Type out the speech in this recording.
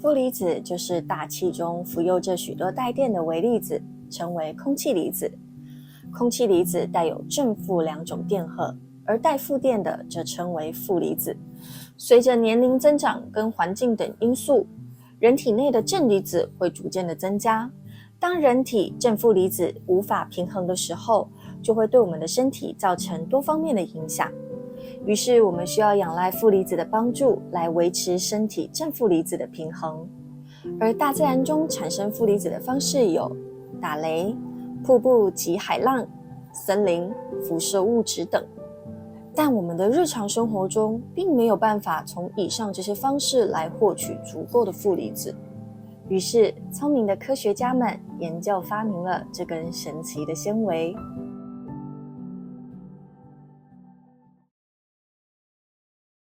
负离子就是大气中浮游着许多带电的微粒子，称为空气离子。空气离子带有正负两种电荷，而带负电的则称为负离子。随着年龄增长跟环境等因素，人体内的正离子会逐渐的增加。当人体正负离子无法平衡的时候，就会对我们的身体造成多方面的影响。于是我们需要仰赖负离子的帮助来维持身体正负离子的平衡。而大自然中产生负离子的方式有打雷、瀑布及海浪、森林、辐射物质等。但我们的日常生活中并没有办法从以上这些方式来获取足够的负离子。于是聪明的科学家们研究发明了这根神奇的纤维。